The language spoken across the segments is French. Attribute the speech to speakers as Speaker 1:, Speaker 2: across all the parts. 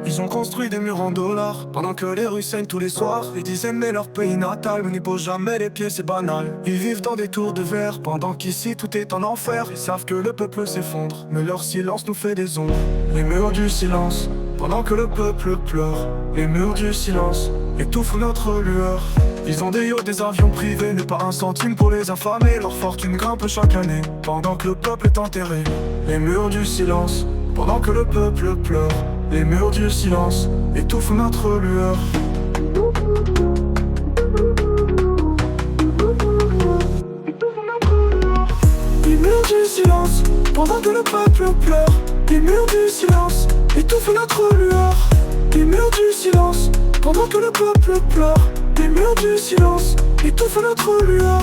Speaker 1: Ils ont construit des murs en dollars pendant que les rues saignent tous les soirs. Ils disent aimer leur pays natal, mais n'y posent jamais les pieds, c'est banal. Ils vivent dans des tours de verre pendant qu'ici tout est en enfer. Ils savent que le peuple s'effondre, mais leur silence nous fait des ombres. Les murs du silence, pendant que le peuple pleure. Les murs du silence étouffent notre lueur. Ils ont des yachts, des avions privés, mais pas un centime pour les infamés. Leur fortune grimpe chaque année, pendant que le peuple est enterré. Les murs du silence, pendant que le peuple pleure. Les murs du silence étouffent notre lueur. Les murs du silence, pendant que le peuple pleure. Les murs du silence étouffent notre lueur. Les murs du silence, pendant que le peuple pleure. Les murs du silence étouffent notre lueur.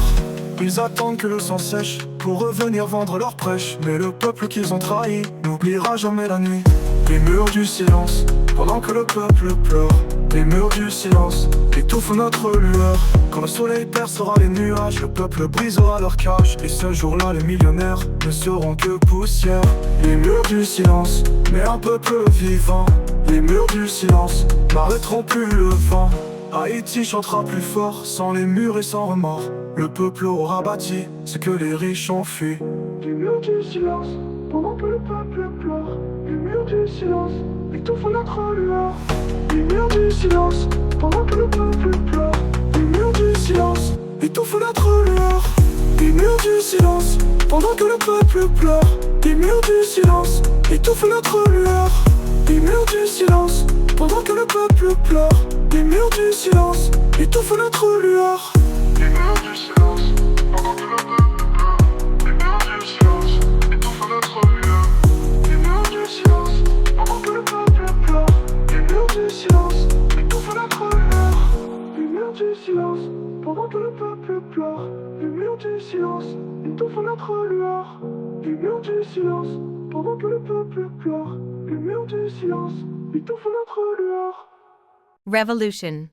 Speaker 1: Ils attendent que le sang sèche pour revenir vendre leur prêche. Mais le peuple qu'ils ont trahi n'oubliera jamais la nuit. Les murs du silence, pendant que le peuple pleure. Les murs du silence étouffent notre lueur. Quand le soleil percera les nuages, le peuple brisera leur cage. Et ce jour-là, les millionnaires ne seront que poussière. Les murs du silence, mais un peuple vivant. Les murs du silence n'arrêteront plus le vent. Haïti chantera plus fort, sans les murs et sans remords. Le peuple aura bâti ce que les riches ont fui. Les murs du silence, pendant que le peuple pleure. Les murs du silence étouffent notre lueur. Les murs du silence, pendant que le peuple pleure. Les murs du silence étouffent notre lueur. Les murs du silence, pendant que le peuple pleure. Les murs du silence étouffent notre lueur. Les murs du silence, pendant que le peuple pleure. Les murs du silence étouffent notre lueur. Les murs du silence, pendant que le peuple pleure. Les murs du silence étouffent notre lueur. Les murs du silence, pendant que le peuple pleure. Les murs du silence étouffent notre lueur. Les murs du silence, pendant que le peuple pleure. Les murs du silence étouffent notre lueur. Les murs du silence, pendant que le peuple pleure. Les murs du silence étouffent notre lueur.
Speaker 2: Revolution.